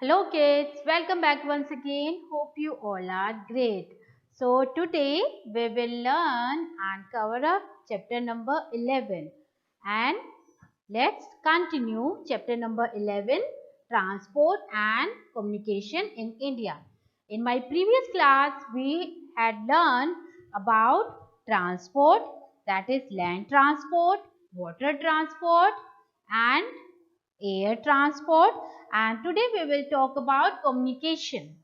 Hello kids, welcome back once again. Hope you all are great. So today we will learn and cover up chapter number 11 and let's continue chapter number 11, transport and communication in India. In my previous class we had learned about transport, that is land transport, water transport and air transport, and today we will talk about communication.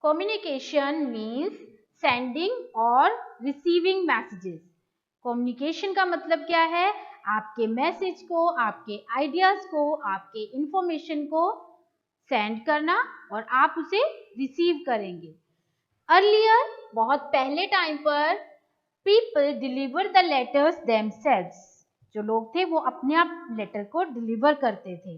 Communication means sending or receiving messages. Communication का मतलब क्या है? आपके message को, आपके ideas को, आपके information को सेंड करना और आप उसे रिसीव करेंगे. अर्लियर, बहुत पहले टाइम पर people deliver the letters themselves. जो लोग थे वो अपने आप लेटर को डिलीवर करते थे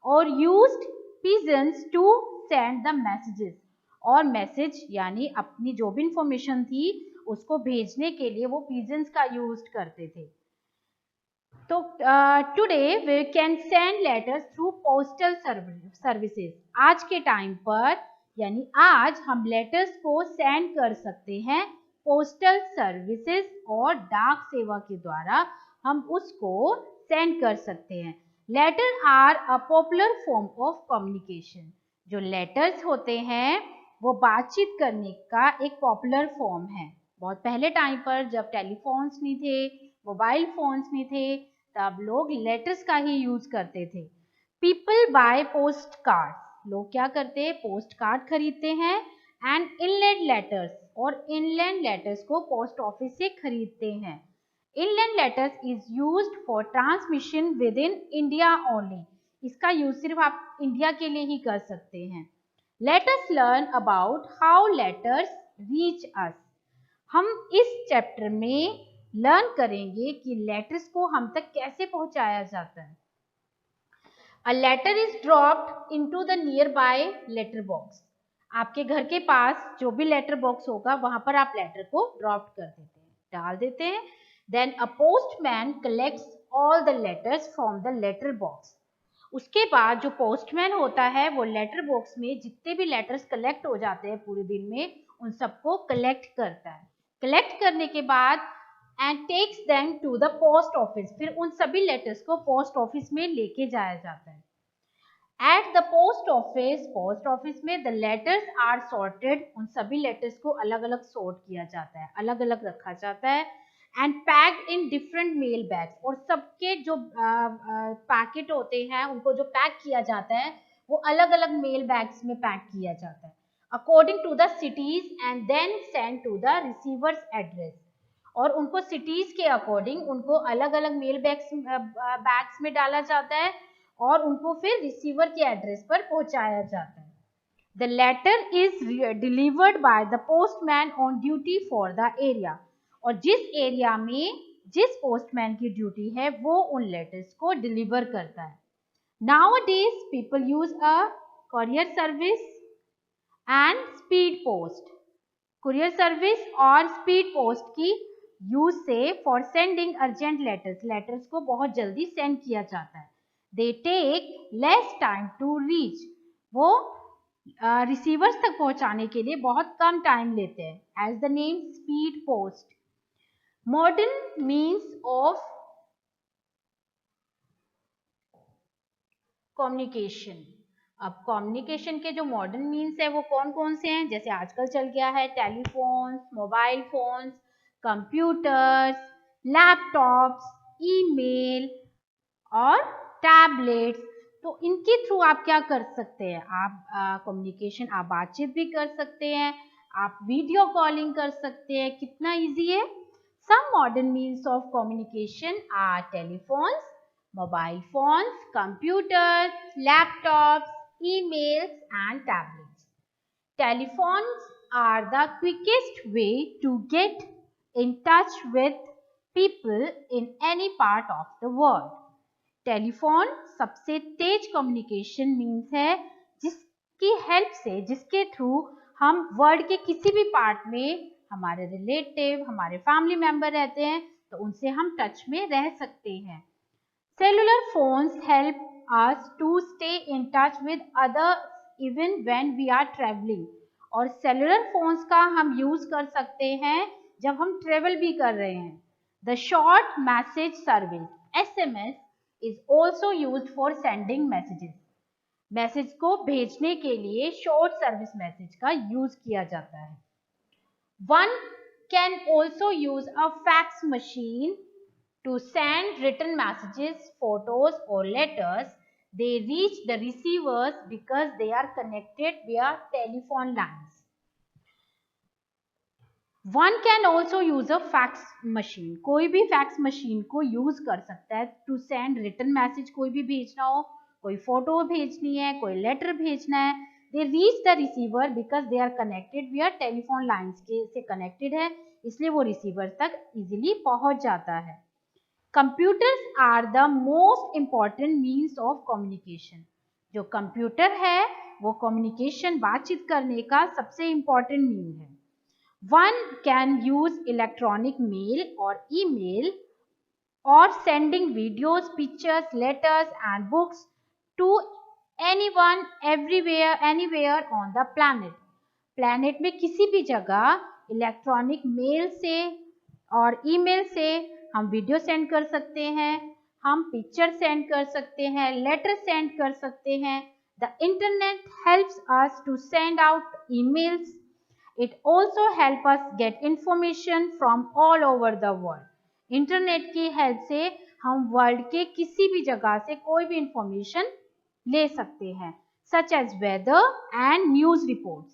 और used pigeons to send the messages. और मैसेज यानी अपनी जो भी इंफॉर्मेशन थी उसको भेजने के लिए वो पिजन्स का यूज करते थे. तो today we can send letters through postal services. आज के टाइम पर यानी आज हम लेटर्स को सेंड कर सकते हैं पोस्टल सर्विसेज और डाक सेवा के द्वारा हम उसको सेंड कर सकते हैं. Letter are a popular form of communication. जो लेटर्स होते हैं वो बातचीत करने का एक पॉपुलर फॉर्म है. बहुत पहले टाइम पर जब टेलीफोन्स नहीं थे, मोबाइल फोन्स नहीं थे, तब लोग लेटर्स का ही यूज करते थे. People by post card. लोग क्या करते हैं? पोस्ट कार्ड खरीदते हैं. एंड इनलैंड लेटर्स, और इनलैंड लेटर्स को पोस्ट ऑफिस से खरीदते हैं. Inland letters is used for transmission with in India only. इसका यूज सिर्फ आप इंडिया के लिए ही कर सकते हैं. Let us learn about how letters reach अस. हम इस चैप्टर में लर्न करेंगे कि लेटर्स को हम तक कैसे पहुंचाया जाता है. A letter is dropped into the nearby letter box. आपके घर के पास जो भी लेटर बॉक्स होगा वहां पर आप लेटर को ड्रॉप कर देते हैं, डाल देते हैं. Then a postman collects all the letters from the letter box. उसके बाद जो पोस्टमैन होता है वो लेटर बॉक्स में जितने भी लेटर्स कलेक्ट हो जाते हैं पूरे दिन में उन सबको कलेक्ट करता है. कलेक्ट करने के बाद and takes them to the post office. फिर उन सभी लेटर्स को पोस्ट ऑफिस में लेके जाया जाता है. एट द पोस्ट ऑफिस में द लेटर्स आर सॉर्टेड. उन सभी लेटर्स को अलग अलग सॉर्ट किया जाता है, अलग अलग रखा जाता है. And packed in different mail bags. और सबके जो पैकेट होते हैं उनको जो पैक किया जाता है वो अलग अलग मेल बैग्स में पैक किया जाता है according to the cities and then send to the receivers address. और उनको सिटीज के अकॉर्डिंग उनको अलग अलग मेल बैग्स में डाला जाता है और उनको फिर रिसीवर के एड्रेस पर पहुंचाया जाता है. The letter is delivered by the postman on duty for the area. और जिस एरिया में जिस पोस्टमैन की ड्यूटी है वो उन लेटर्स को डिलीवर करता है. Nowadays people use a courier service and speed post. Courier service और स्पीड पोस्ट की यूज से फॉर सेंडिंग अर्जेंट लेटर्स को बहुत जल्दी सेंड किया जाता है. They take less time to reach. वो रिसीवर्स तक पहुंचाने के लिए बहुत कम टाइम लेते हैं. As the name speed post. Modern means of communication. अब कम्युनिकेशन के जो मॉडर्न मीन्स है वो कौन कौन से हैं? जैसे आजकल चल गया है telephones, mobile phones, computers, laptops, email और टैबलेट्स. तो इनके थ्रू आप क्या कर सकते हैं? आप कम्युनिकेशन, आप बातचीत भी कर सकते हैं, आप वीडियो कॉलिंग कर सकते हैं. कितना इजी है. Some modern means of communication are telephones, mobile phones, computers, laptops, emails and tablets. Telephones are the quickest way to get in touch with people in any part of the world. Telephone सबसे तेज communication means है जिसकी help से, जिसके through हम world के किसी भी part में हमारे रिलेटिव, हमारे फैमिली मेंबर रहते हैं तो उनसे हम टच में रह सकते हैं. Cellular phones help us to stay in touch with others even when we are traveling. और सेलुलर फोन्स का हम यूज कर सकते हैं जब हम ट्रेवल भी कर रहे हैं. The short message service SMS is also used for sending messages. Message को भेजने के लिए शॉर्ट सर्विस मैसेज का यूज किया जाता है. One can also use a fax machine to send written messages, photos or letters. They reach the receivers because they are connected via telephone lines. One can also use a fax machine. कोई भी fax machine को use कर सकता है to send written message. कोई भी भेजना हो, कोई फोटो भेजनी है, कोई लेटर भेजना है. They reach the receiver because they are connected via telephone lines से connected है, इसलिए वो receiver तक easily पहुंच जाता है. Computers are the most important means of communication. जो कंप्यूटर है वो कम्युनिकेशन बातचीत करने का सबसे इम्पोर्टेंट मीन है. One can use electronic mail or email or sending videos, pictures, letters and books to anyone, everywhere, anywhere on the planet. Planet में किसी भी जगह इलेक्ट्रॉनिक मेल से और ईमेल से हम वीडियो सेंड कर सकते हैं, हम पिक्चर सेंड कर सकते हैं, लेटर सेंड कर सकते हैं. The internet helps us to send out emails. It also helps us get information from all over the world. Internet की हेल्प से हम वर्ल्ड के किसी भी जगह से कोई भी इंफॉर्मेशन ले सकते हैं, such as weather and news reports,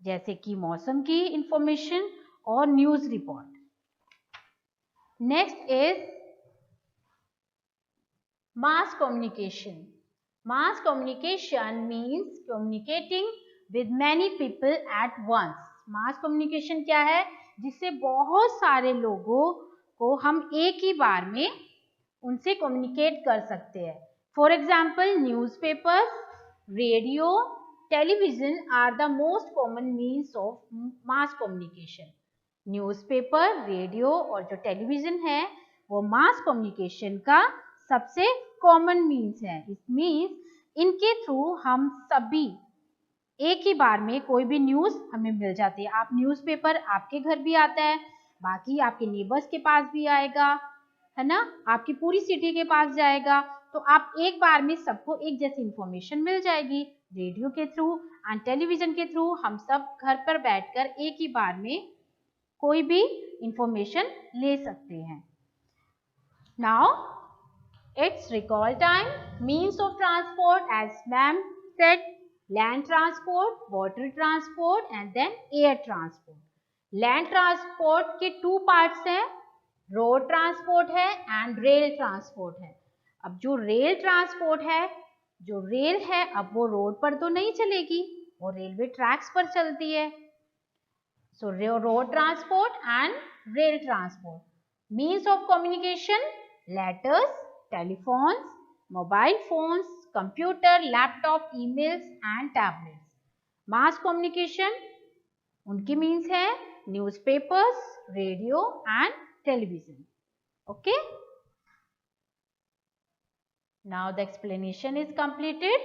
जैसे कि मौसम की इंफॉर्मेशन और news report. Next is mass communication. Mass communication means communicating with many people at once. Mass communication क्या है? जिससे बहुत सारे लोगों को हम एक ही बार में उनसे कम्युनिकेट कर सकते हैं. For example newspapers, radio, television are the most common means of mass communication. Newspaper, radio और जो टेलीविजन है वो मास कम्युनिकेशन का सबसे कॉमन मीन्स है. इट मीन्स इनके थ्रू हम सभी एक ही बार में कोई भी न्यूज़ हमें मिल जाती है. आप न्यूज़पेपर आपके घर भी आता है, बाकी आपके नेबर्स के पास भी आएगा, है ना, आपकी पूरी सिटी के पास जाएगा, तो आप एक बार में सबको एक जैसी इंफॉर्मेशन मिल जाएगी. रेडियो के थ्रू एंड टेलीविजन के थ्रू हम सब घर पर बैठकर एक ही बार में कोई भी इंफॉर्मेशन ले सकते हैं. Now it's recall time. Means of transport as ma'am said, land transport, water transport and then air transport. Land transport के two parts हैं, road transport है and rail transport है. अब जो रेल ट्रांसपोर्ट है, जो रेल है, अब वो रोड पर तो नहीं चलेगी, वो रेलवे ट्रैक्स पर चलती है. So road transport and rail transport. Means of communication, letters, telephones, mobile phones, computer, laptop, emails and tablets. Mass communication उनकी मीन्स है newspapers, radio and television. Okay, now the explanation is completed.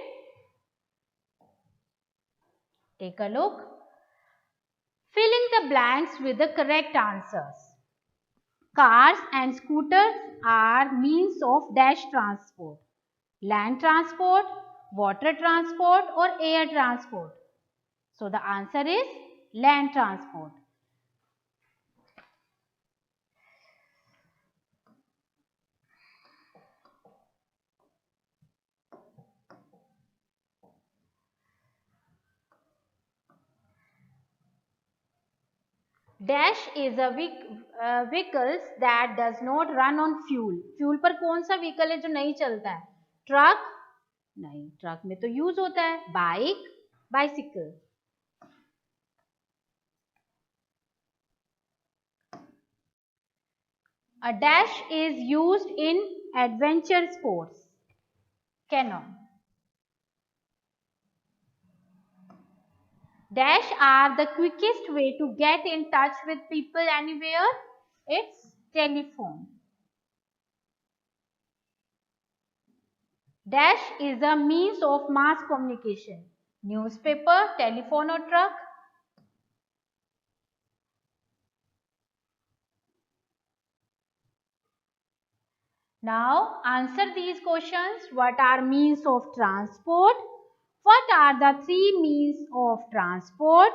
Take a look. Filling the blanks with the correct answers. Cars and scooters are means of dash transport. Land transport, water transport or air transport. So the answer is land transport. Dash is a vehicles that does not run on fuel. Fuel पर कौन सा vehicle है जो नहीं चलता है? Truck नहीं, truck में तो यूज होता है. Bike, bicycle. A dash is used in adventure sports. Cannot. Dash are the quickest way to get in touch with people anywhere. It's telephone. Dash is a means of mass communication. Newspaper, telephone or truck? Now answer these questions. What are means of transport? What are the three means of transport?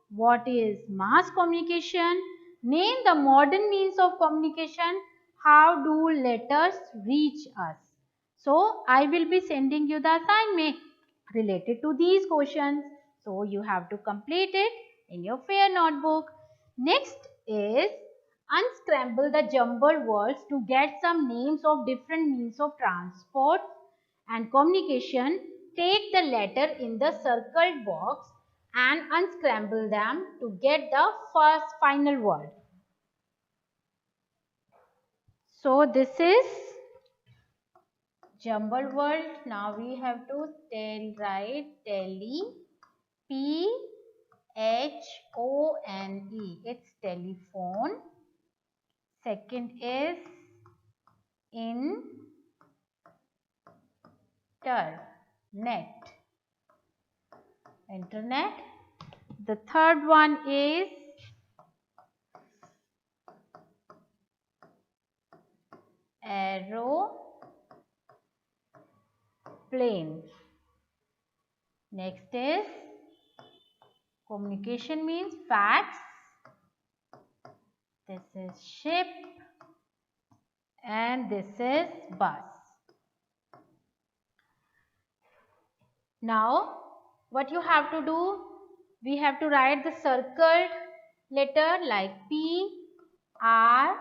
What is mass communication? Name the modern means of communication. How do letters reach us? So I will be sending you the assignment related to these questions. So you have to complete it in your fair notebook. Next is unscramble the jumbled words to get some names of different means of transport and communication. Take the letter in the circled box and unscramble them to get the first final word. So this is jumbled word. Now we have to write tele, P-H-O-N-E. It's telephone. Second is internet. The third one is aeroplane. Next is communication means fax. This is ship and this is bus. Now what you have to do, we have to write the circled letter like P, R,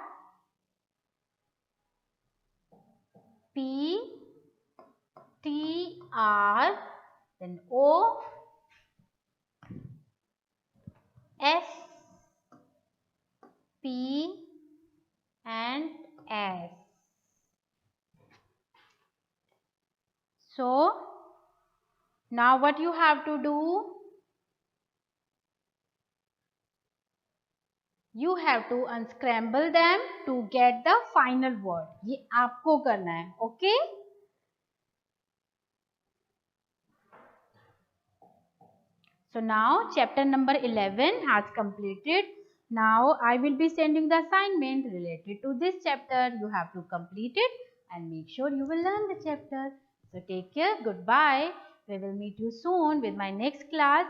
P, T, R, then O, S, P and S. So now what you have to do, you have to unscramble them to get the final word. ये आपको करना है, okay? So now chapter number 11 has completed. Now I will be sending the assignment related to this chapter. You have to complete it and make sure you will learn the chapter. So take care. Goodbye. We will meet you soon with my next class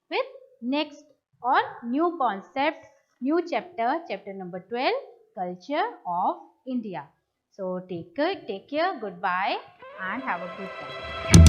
with next or new concept, new chapter, chapter number 12, Culture of India. So take care. Goodbye and have a good time.